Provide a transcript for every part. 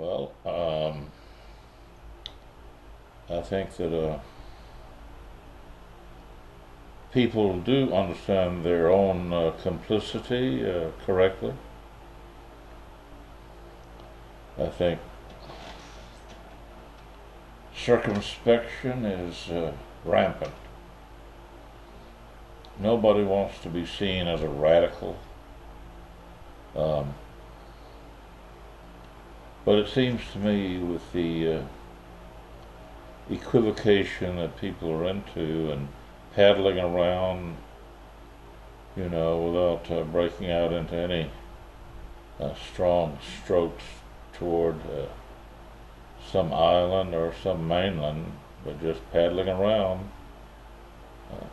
Well, I think that people do understand their own complicity correctly. I think circumspection is rampant. Nobody wants to be seen as a radical, um, but it seems to me with the equivocation that people are into and paddling around, without breaking out into any strong strokes toward some island or some mainland, but just paddling around. Uh,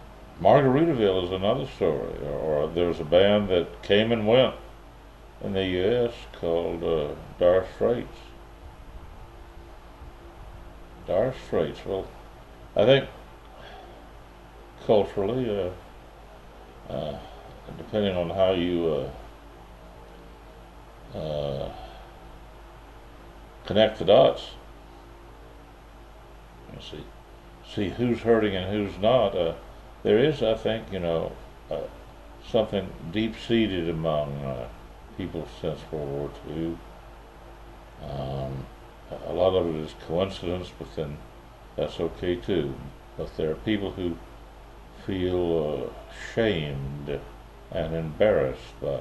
Margaritaville is another story, or there's a band that came and went in the U.S. called Dire Straits. Dire Straits. Well, I think culturally, uh, depending on how you connect the dots, you see who's hurting and who's not. There is, I think, uh, something deep seated among people since World War II. Um, a lot of it is coincidence, but then that's okay too. But there are people who feel shamed and embarrassed by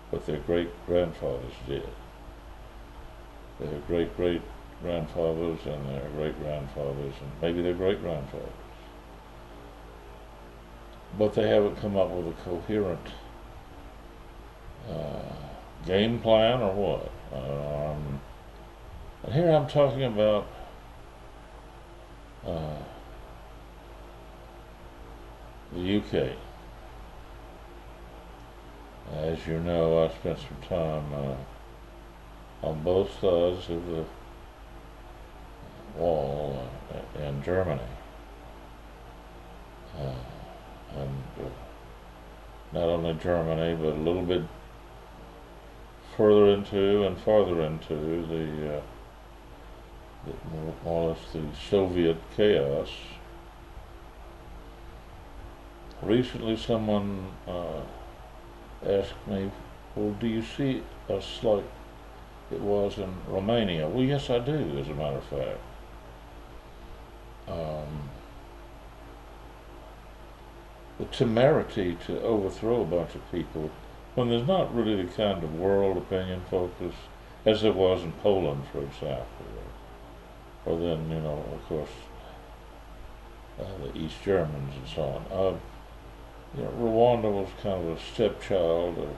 what their great grandfathers did. Their great great grandfathers and their great grandfathers and maybe their great grandfathers. But they haven't come up with a coherent game plan or what. And here I'm talking about uh, the UK. As you know, I spent some time on both sides of the wall in Germany. And not only Germany, but a little bit further into and farther into more or less the Soviet chaos. Recently, someone asked me, "Well, do you see us like it was in Romania?" Well, yes, I do, as a matter of fact. Um, the temerity to overthrow a bunch of people when there's not really the kind of world opinion focus as there was in Poland, for example, or then, of course, the East Germans and so on. Rwanda was kind of a stepchild of,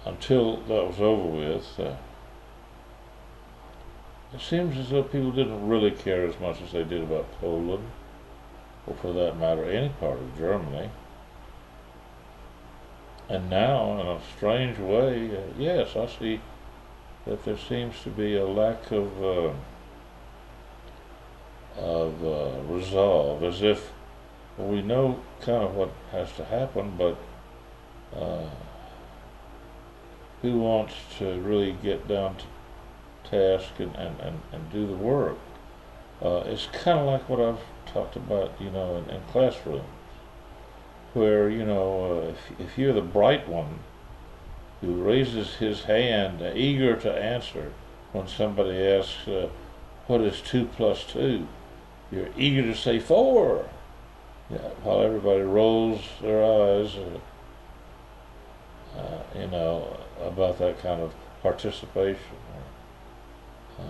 until that was over with. It seems as though people didn't really care as much as they did about Poland, or for that matter, any part of Germany. And now, in a strange way, yes, I see that there seems to be a lack of resolve, as if we know kind of what has to happen, but uh, who wants to really get down to task and do the work? It's kind of like what I've talked about, in classrooms, where, if you're the bright one who raises his hand, eager to answer when somebody asks, what is 2 plus 2? You're eager to say 4, while everybody rolls their eyes, about that kind of participation. Um,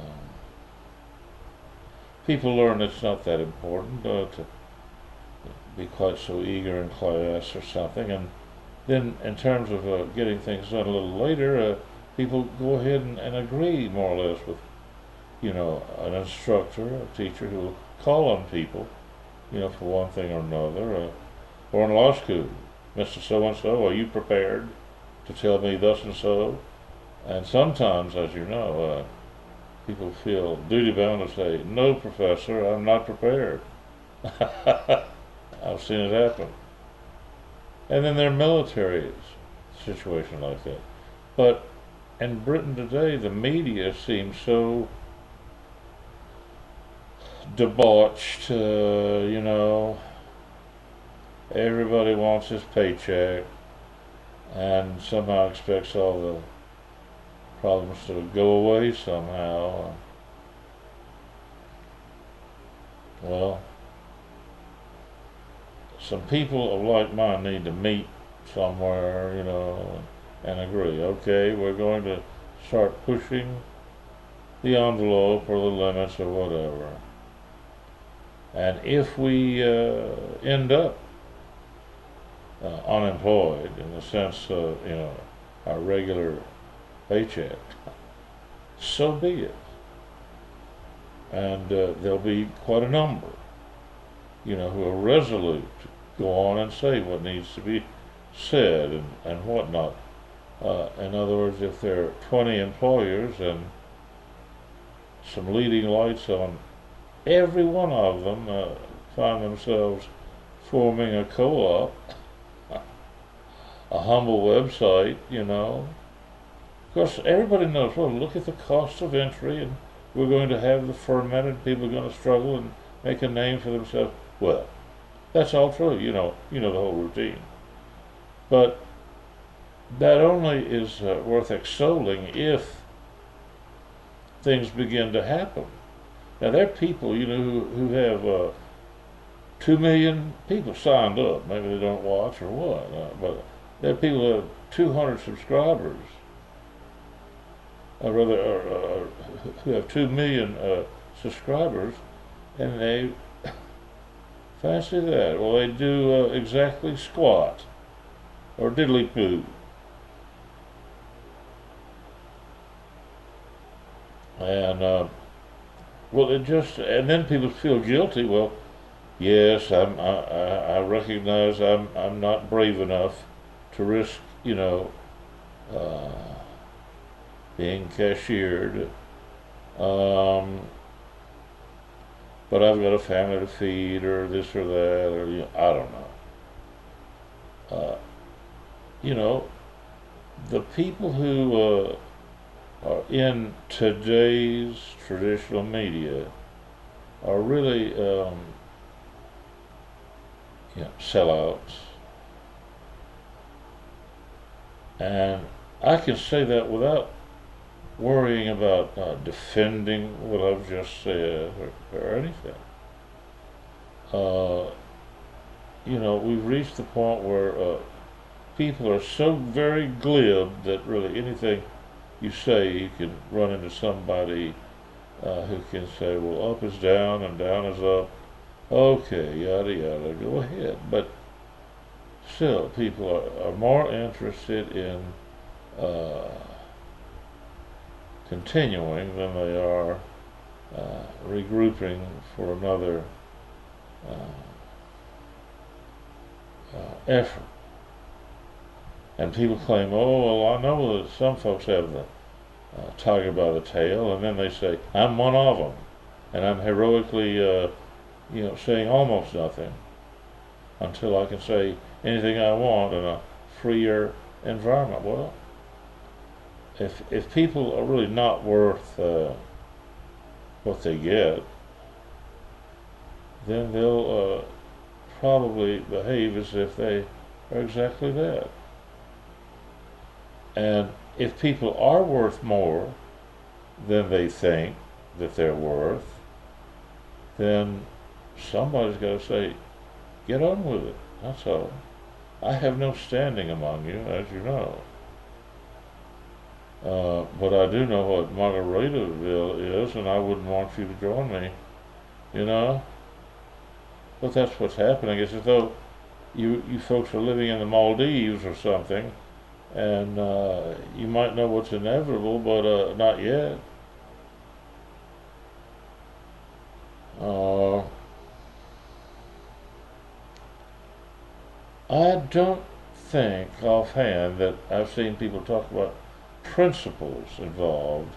People learn it's not that important to be quite so eager in class or something, and then in terms of getting things done a little later, people go ahead and agree more or less with, an instructor, a teacher who will call on people, for one thing or another, or in law school, Mr. So and so, are you prepared to tell me thus and so? And sometimes, as you know, people feel duty bound to say, "No, professor, I'm not prepared." I've seen it happen. And then there are militaries. situation like that. But in Britain today, the media seems so debauched. Everybody wants his paycheck and somehow expects all the problems to go away somehow. Well, some people of like mind need to meet somewhere, and agree. Okay, we're going to start pushing the envelope or the limits or whatever. And if we end up unemployed in the sense of, our regular paycheck, so be it. And there'll be quite a number, who are resolute to go on and say what needs to be said and whatnot. In other words, if there are 20 employers and some leading lights on every one of them find themselves forming a co-op, a humble website, Of course, everybody knows, well, look at the cost of entry, and we're going to have the fermented, people are going to struggle and make a name for themselves. Well, that's all true, the whole routine. But that only is worth extolling if things begin to happen. Now, there are people, who have 2 million people signed up. Maybe they don't watch or what, but there are people who have 200 subscribers, or rather, who have 2 million subscribers, and they fancy that. Well, they do exactly squat or diddly poo. And and then people feel guilty. Well, yes, I recognize I'm not brave enough to risk, being cashiered. But I've got a family to feed, or this or that, or I don't know. The people who are in today's traditional media are really sellouts. And I can say that without worrying about defending what I've just said or anything. We've reached the point where people are so very glib that really anything you say, you can run into somebody who can say, well, up is down and down is up. Okay, yada yada, go ahead. But still, people are more interested in continuing than they are regrouping for another effort. And people claim, oh, well, I know that some folks have the tiger by the tail, and then they say, I'm one of them, and I'm heroically, saying almost nothing until I can say anything I want in a freer environment. Well, if people are really not worth what they get, then they'll probably behave as if they are exactly that. And if people are worth more than they think that they're worth, then somebody's got to say, get on with it. That's all. I have no standing among you, as you know. But I do know what Margaritaville is, and I wouldn't want you to join me, But that's what's happening. It's as though you folks are living in the Maldives or something, and you might know what's inevitable, but not yet. I don't think offhand that I've seen people talk about principles involved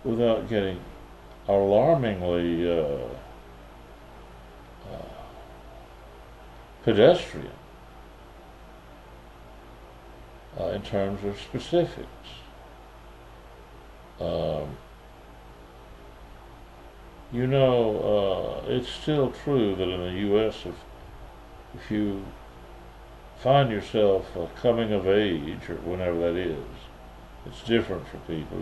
without getting alarmingly pedestrian. in terms of specifics. Um, it's still true that in the U.S., if you find yourself coming of age, or whenever that is, it's different for people,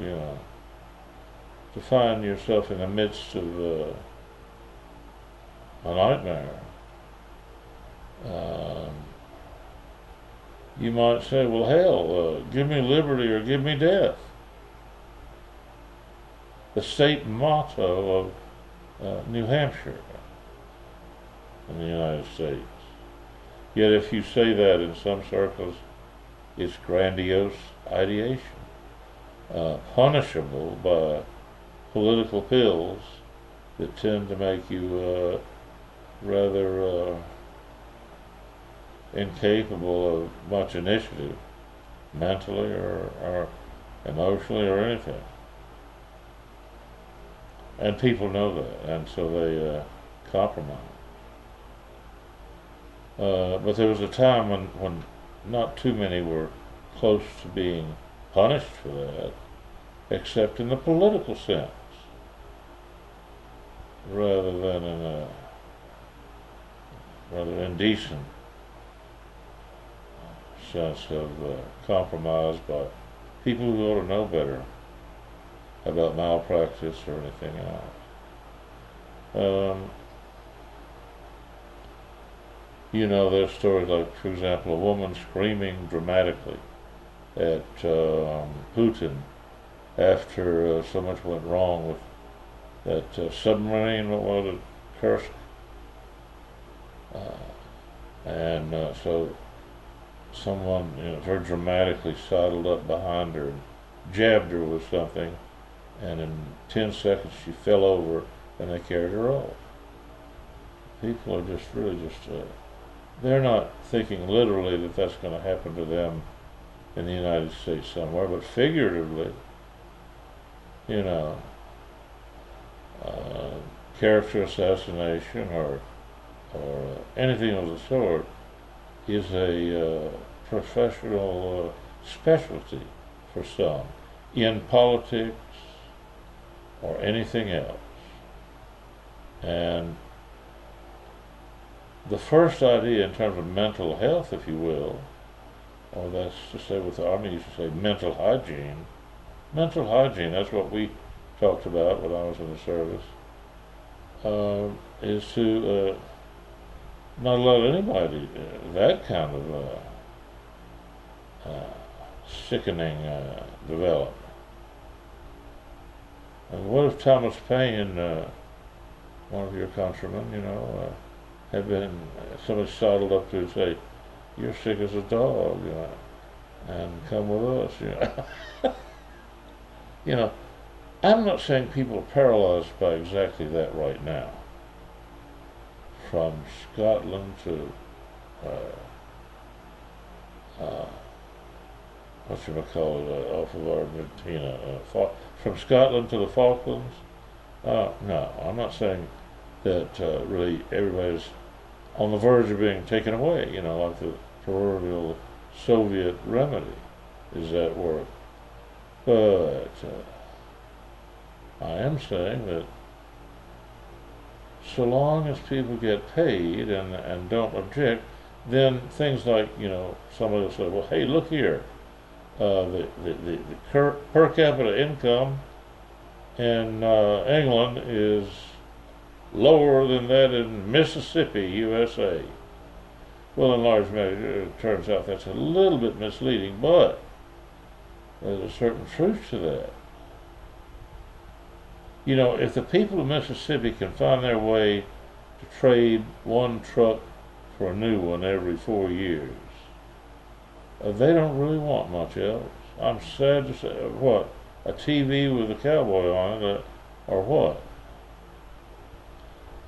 to find yourself in the midst of a nightmare. Um, you might say, well, hell, give me liberty or give me death. The state motto of New Hampshire in the United States. Yet if you say that in some circles, it's grandiose ideation, punishable by political pills that tend to make you rather incapable of much initiative, mentally or emotionally or anything. And people know that, and so they compromise. But there was a time when not too many were close to being punished for that, except in the political sense, rather than in a rather indecent sense of compromise by people who ought to know better about malpractice or anything else. There's stories like, for example, a woman screaming dramatically at Putin after so much went wrong with that submarine, what was it, Kursk? So someone very dramatically sidled up behind her and jabbed her with something, and in 10 seconds she fell over and they carried her off. People are just really they're not thinking literally that that's going to happen to them in the United States somewhere, but figuratively, character assassination or anything of the sort is a professional specialty for some in politics or anything else. And the first idea in terms of mental health, if you will, or that's to say what the Army used to say, mental hygiene, that's what we talked about when I was in the service, is to not allow anybody that kind of sickening development. And what if Thomas Paine, one of your countrymen, had been somebody sidled up to and say, "You're sick as a dog, and come with us," I'm not saying people are paralyzed by exactly that right now. From Scotland to off of Argentina, from Scotland to the Falklands. No, I'm not saying that really everybody's on the verge of being taken away, like the proverbial Soviet remedy is at work. But I am saying that so long as people get paid and don't object, then things like, somebody will say, well, hey, look here, the per capita income in England is lower than that in Mississippi, USA. Well, in large measure, it turns out that's a little bit misleading, but there's a certain truth to that. If the people of Mississippi can find their way to trade one truck for a new one every 4 years, they don't really want much else. I'm sad to say, what? A TV with a cowboy on it, or what?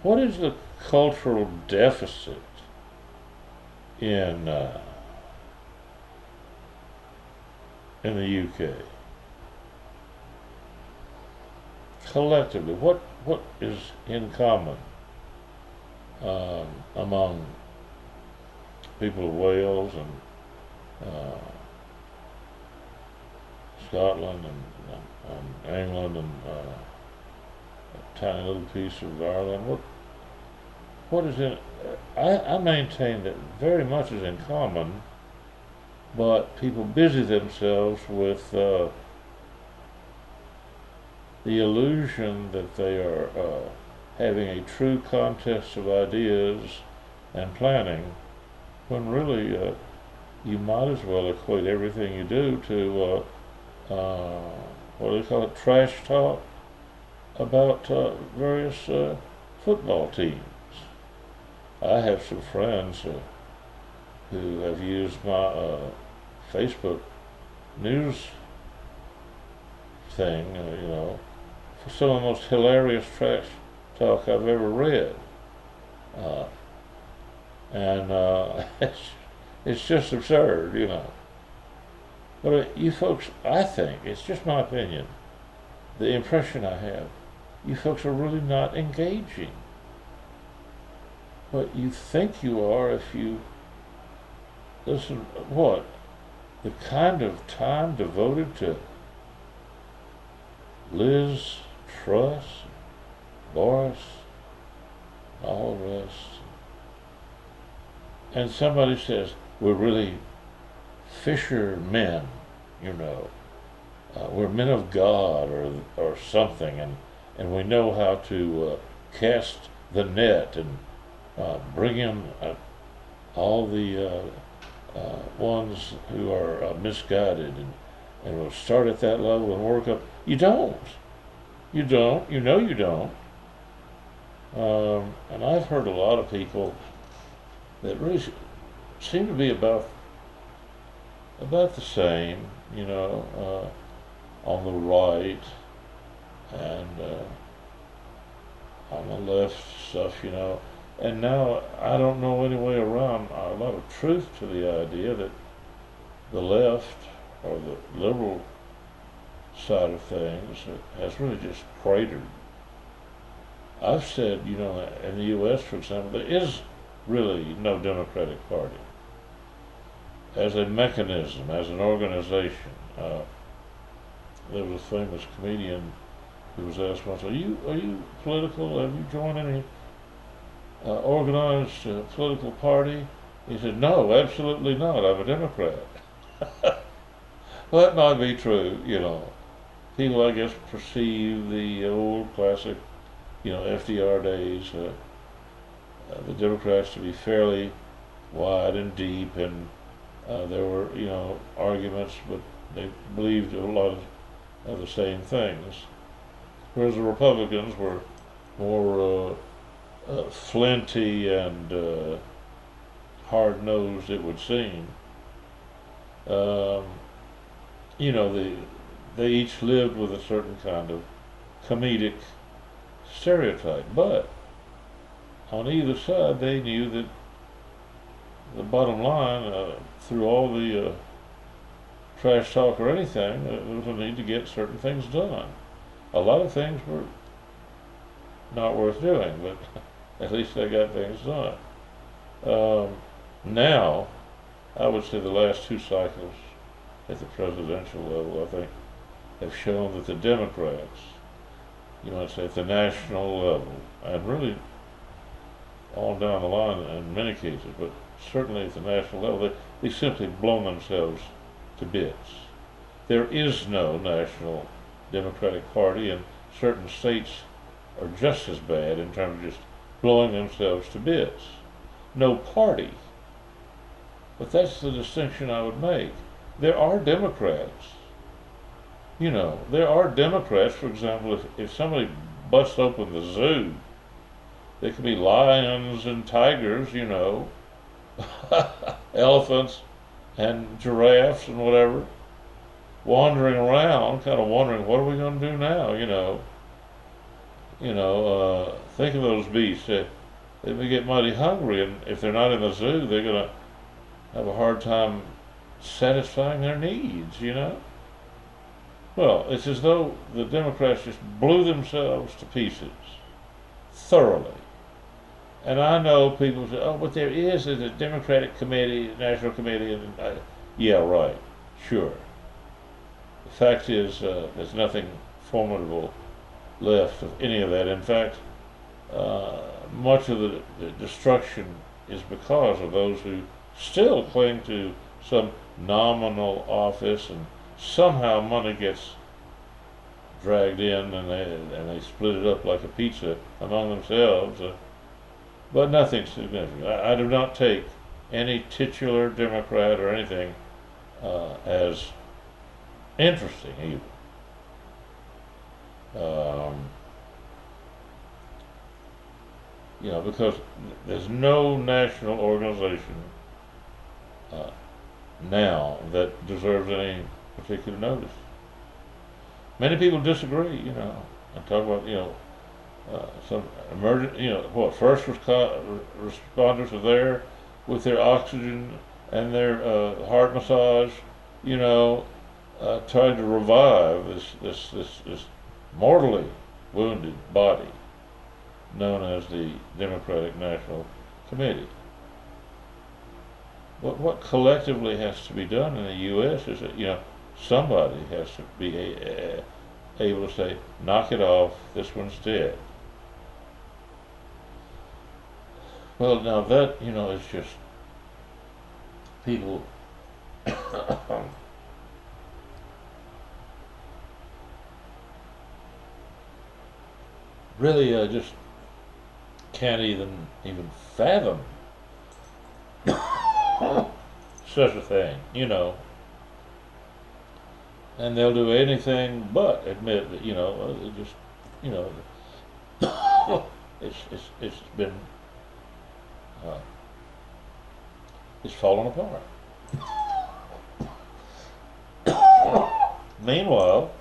What is the cultural deficit in the UK? Collectively, what is in common among people of Wales and Scotland and England and a tiny little piece of Ireland. What is it? I maintain that very much is in common, but people busy themselves with the illusion that they are having a true contest of ideas and planning, when really you might as well equate everything you do to what do they call it, trash talk about various football teams. I have some friends who have used my Facebook news thing, for some of the most hilarious trash talk I've ever read. And it's just absurd. But you folks, I think, it's just my opinion, the impression I have, you folks are really not engaging. But you think you are if you listen. What? The kind of time devoted to Liz, Truss, Boris, all the rest. And somebody says, we're really fishermen, we're men of God or something, and we know how to cast the net and bring in all the ones who are misguided, and we'll start at that level and work up. You don't. You don't. You don't. And I've heard a lot of people that really seem to be about the same, on the right and on the left stuff, And now I don't know any way around a lot of truth to the idea that the left or the liberal side of things has really just cratered. I've said, in the U.S., for example, there is really no Democratic Party as a mechanism, as an organization. There was a famous comedian who was asked once, are you political? Have you joined any organized political party? He said, no, absolutely not. I'm a Democrat. Well, that might be true, People, I guess, perceive the old classic, FDR days, the Democrats to be fairly wide and deep, and there were, arguments, but they believed a lot of the same things. Whereas the Republicans were more flinty and hard-nosed, it would seem. They each lived with a certain kind of comedic stereotype, but on either side they knew that the bottom line, through all the trash talk or anything, there was a need to get certain things done. A lot of things were not worth doing, but at least they got things done. Now, I would say the last two cycles at the presidential level, I think, have shown that the Democrats, you might say at the national level, and really all down the line in many cases, but certainly at the national level, they simply blown themselves to bits. There is no national Democratic Party, and certain states are just as bad in terms of just blowing themselves to bits. No party. But that's the distinction I would make. There are Democrats. There are Democrats, for example, if somebody busts open the zoo, there could be lions and tigers, elephants and giraffes and whatever, wandering around, kind of wondering, what are we going to do now, think of those beasts. They may get mighty hungry, and if they're not in the zoo, they're going to have a hard time satisfying their needs, Well, it's as though the Democrats just blew themselves to pieces, thoroughly. And I know people say, oh, but there is a Democratic committee, National Committee, and yeah, right, sure. The fact is, there's nothing formidable left of any of that. In fact, uh, much of the destruction is because of those who still cling to some nominal office, and somehow money gets dragged in, and they split it up like a pizza among themselves. But nothing significant. I do not take any titular Democrat or anything as interesting even. Because there's no national organization uh, now that deserves any particular notice. Many people disagree, and talk about, some emergent, first responders are there with their oxygen and their heart massage, trying to revive this mortally wounded body known as the Democratic National Committee. What collectively has to be done in the U.S. is that, somebody has to be able to say, knock it off, this one's dead. Well, now that, is just people really just can't even fathom such a thing, and they'll do anything but admit that, just, you know, it's been uh, it's fallen apart. Meanwhile,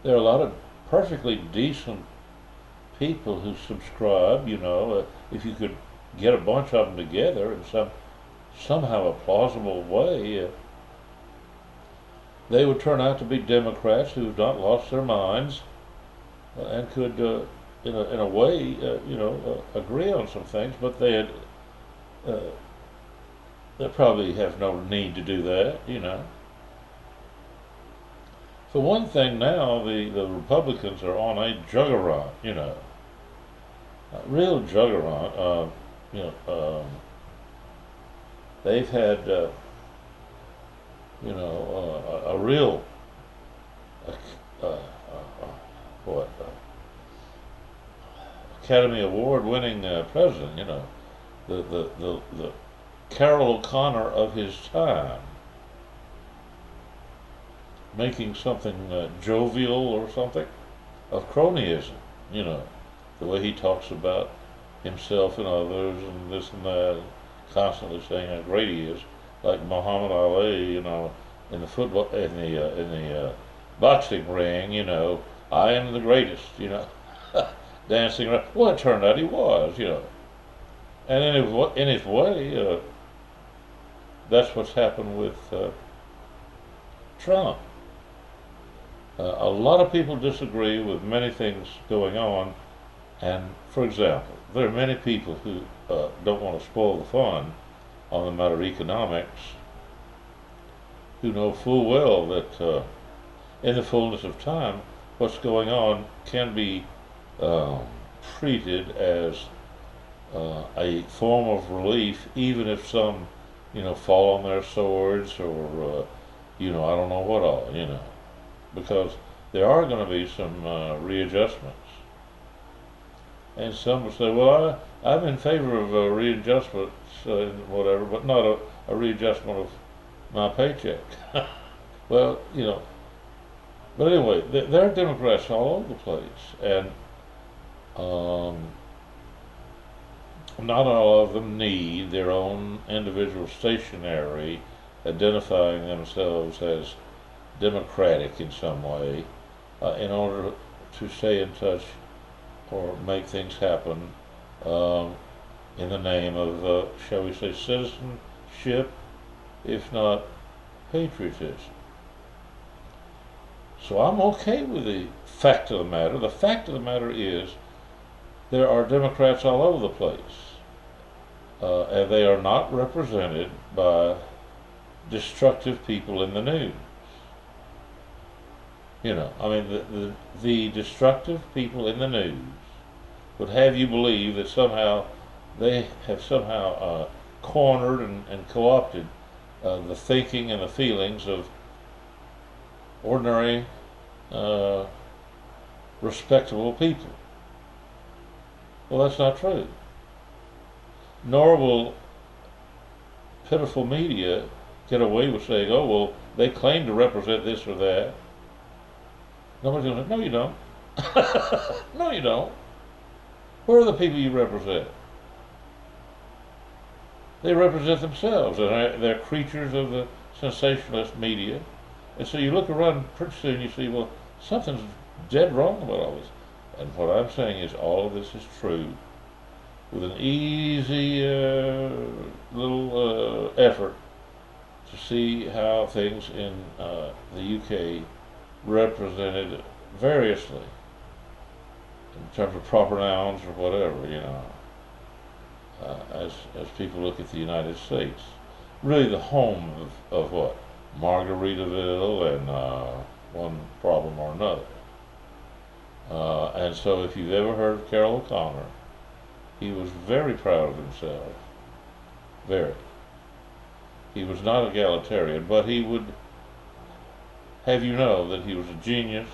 there are a lot of perfectly decent people who subscribe. If you could get a bunch of them together in somehow a plausible way, they would turn out to be Democrats who have not lost their minds and could, in a way, agree on some things. But they probably have no need to do that. For one thing, now the Republicans are on a juggernaut. A real juggernaut. They've had a real what Academy Award winning president. The Carroll O'Connor of his time, making something jovial or something of cronyism. The way he talks about himself and others and this and that, constantly saying how great he is, like Muhammad Ali, in the football, in the boxing ring, I am the greatest, dancing around. Well, it turned out he was, and in his way, that's what's happened with Trump. A lot of people disagree with many things going on, and for example, there are many people who don't want to spoil the fun on the matter of economics, who know full well that in the fullness of time, what's going on can be treated as a form of relief, even if some, fall on their swords or, I don't know what all, because there are going to be some readjustments. And some will say, well, I'm in favor of readjustments and whatever, but not a readjustment of my paycheck. Well, but anyway, there are Democrats all over the place, and not all of them need their own individual stationery identifying themselves as democratic in some way in order to stay in touch or make things happen in the name of, shall we say, citizenship, if not patriotism. So I'm okay with the fact of the matter. The fact of the matter is there are Democrats all over the place, and they are not represented by destructive people in the news. You know, I mean, the destructive people in the news would have you believe that somehow they have somehow cornered and co-opted the thinking and the feelings of ordinary, uh, respectable people. Well, that's not true. Nor will pitiful media get away with saying, oh, well, they claim to represent this or that. Nobody's going to, no, you don't. No, you don't. Where are the people you represent? They represent themselves, and they're creatures of the sensationalist media. And so you look around pretty soon, you see, well, something's dead wrong about all this. And what I'm saying is all of this is true. With an easy little effort to see how things in the UK represented variously in terms of proper nouns or whatever, you know, as people look at the United States. Really the home of what? Margaritaville and one problem or another. And so if you've ever heard of Carroll O'Connor, he was very proud of himself. Very. He was not egalitarian, but he would have you know that he was a genius,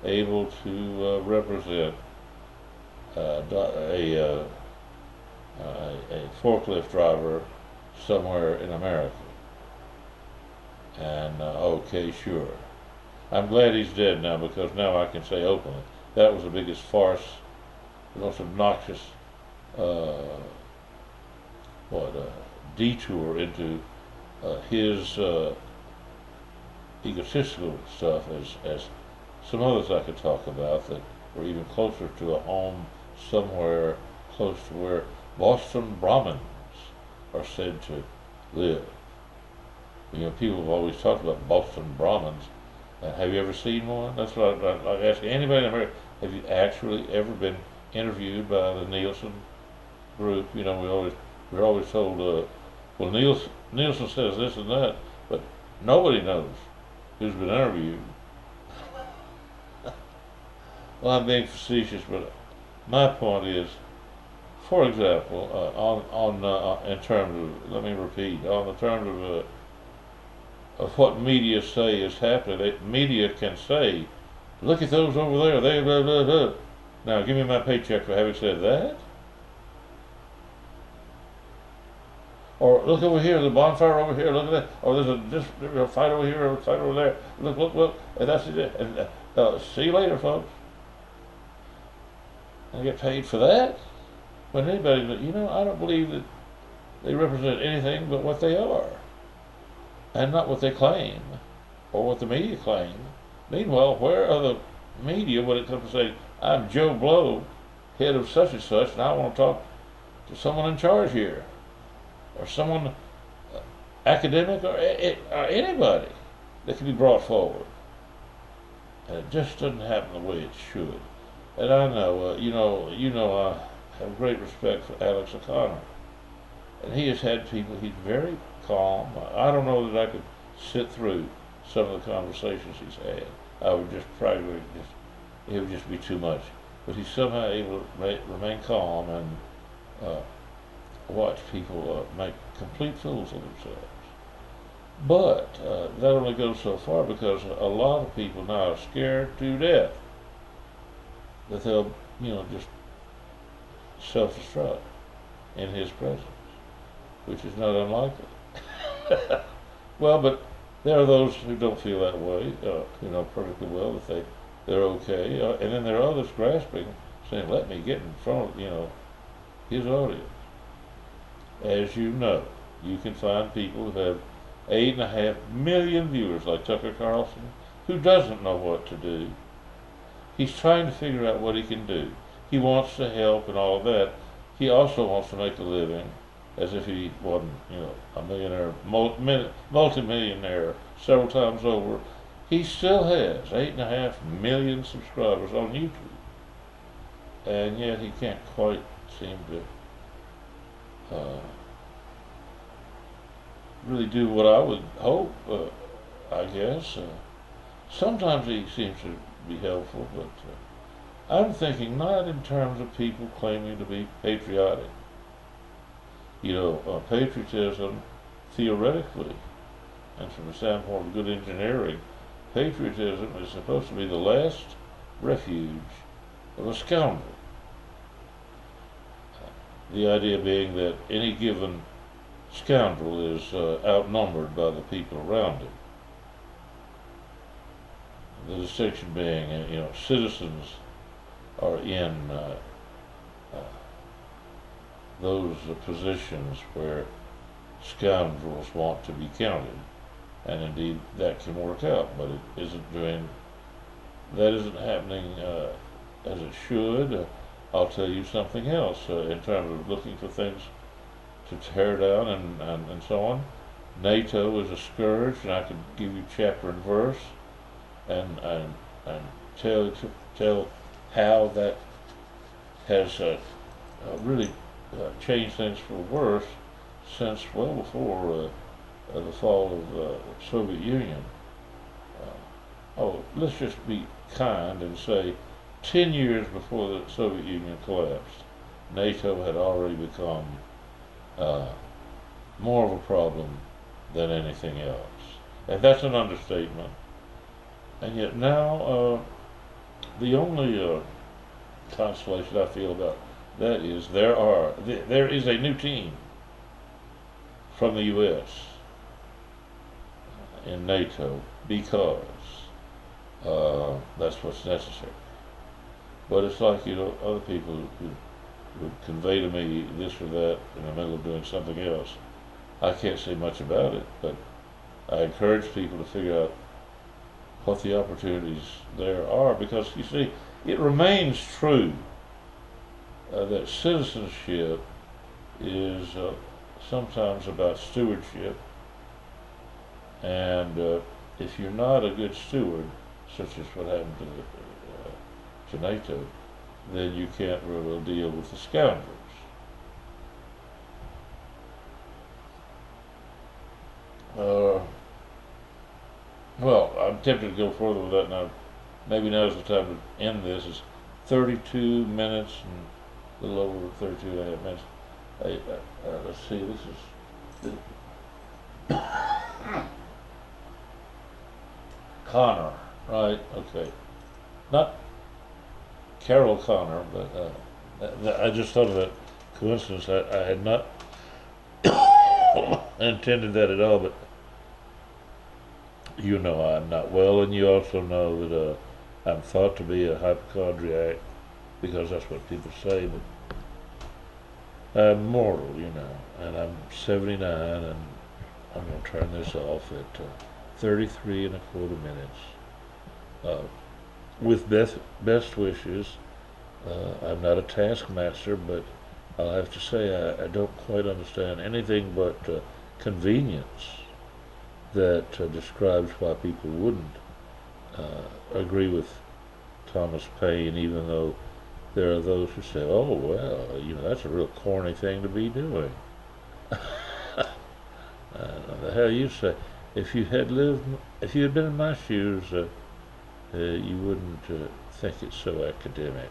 able to represent a forklift driver somewhere in America. And okay, sure. I'm glad he's dead now, because now I can say openly that was the biggest farce, the most obnoxious detour into his egotistical stuff, as some others I could talk about that were even closer to a home somewhere close to where Boston Brahmins are said to live. You know, people have always talked about Boston Brahmins. Have you ever seen one? That's what I ask anybody in America. Have you actually ever been interviewed by the Nielsen group? You know, we're always told, well, Nielsen says this and that, but nobody knows who's been interviewed. Well, I'm being facetious, but my point is, for example, in terms of, let me repeat, on the terms of what media say is happening, media can say, look at those over there, they blah blah blah. Now, give me my paycheck for having said that. Or look over here, the bonfire over here, look at that. Or there's a fight over here, a fight over there. Look, and that's it. And see you later, folks. And get paid for that? When anybody, you know, I don't believe that they represent anything but what they are, and not what they claim, or what the media claim. Meanwhile, where are the media when it comes to saying, I'm Joe Blow, head of such and such, and I want to talk to someone in charge here, or someone academic, or anybody that can be brought forward. And it just doesn't happen the way it should. And I know, I have great respect for Alex O'Connor, and he has had people. He's very calm. I don't know that I could sit through some of the conversations he's had. I would just probably it would just be too much. But he's somehow able to remain calm and watch people make complete fools of themselves. But that only goes so far, because a lot of people now are scared to death that they'll, just self-destruct in his presence, which is not unlikely. Well, but there are those who don't feel that way, who know perfectly well that they're okay, and then there are others grasping, saying, let me get in front of, his audience. As you know, you can find people who have 8.5 million viewers, like Tucker Carlson, who doesn't know what to do. He's trying to figure out what he can do. He wants to help and all of that. He also wants to make a living, as if he wasn't, a millionaire, multi-millionaire several times over. He still has 8.5 million subscribers on YouTube, and yet he can't quite seem to really do what I would hope, I guess. sometimes he seems to be helpful, but I'm thinking not in terms of people claiming to be patriotic. Patriotism, theoretically, and from the standpoint of good engineering, patriotism is supposed to be the last refuge of a scoundrel. The idea being that any given scoundrel is outnumbered by the people around him. The distinction being, citizens are in those positions where scoundrels want to be counted, and indeed that can work out, but that isn't happening as it should. I'll tell you something else in terms of looking for things to tear down and so on. NATO is a scourge, and I could give you chapter and verse and tell how that has really changed things for the worse since well before the fall of the Soviet Union. Let's just be kind and say 10 years before the Soviet Union collapsed, NATO had already become more of a problem than anything else. And that's an understatement. And yet now, the only consolation I feel about that is there is a new team from the U.S. in NATO because that's what's necessary. But it's like, other people who would convey to me this or that in the middle of doing something else. I can't say much about it, but I encourage people to figure out what the opportunities there are, because you see, it remains true that citizenship is sometimes about stewardship, and if you're not a good steward, such as what happened to NATO, then you can't really deal with the scoundrels. Well, I'm tempted to go further with that now. Maybe now's the time to end this. It's 32 minutes and a little over 32 and a half minutes. Let's see, this is Connor, right? Okay. Not Carol Connor, but I just thought of that coincidence. I had not intended that at all, but I'm not well, and you also know that I'm thought to be a hypochondriac because that's what people say, but I'm mortal, and I'm 79, and I'm going to turn this off at 33 and a quarter minutes. With best wishes. I'm not a taskmaster, but I'll have to say I don't quite understand anything but convenience that describes why people wouldn't agree with Thomas Paine, even though there are those who say, oh, well, that's a real corny thing to be doing. The hell you say? If you had been in my shoes, you wouldn't think it's so academic.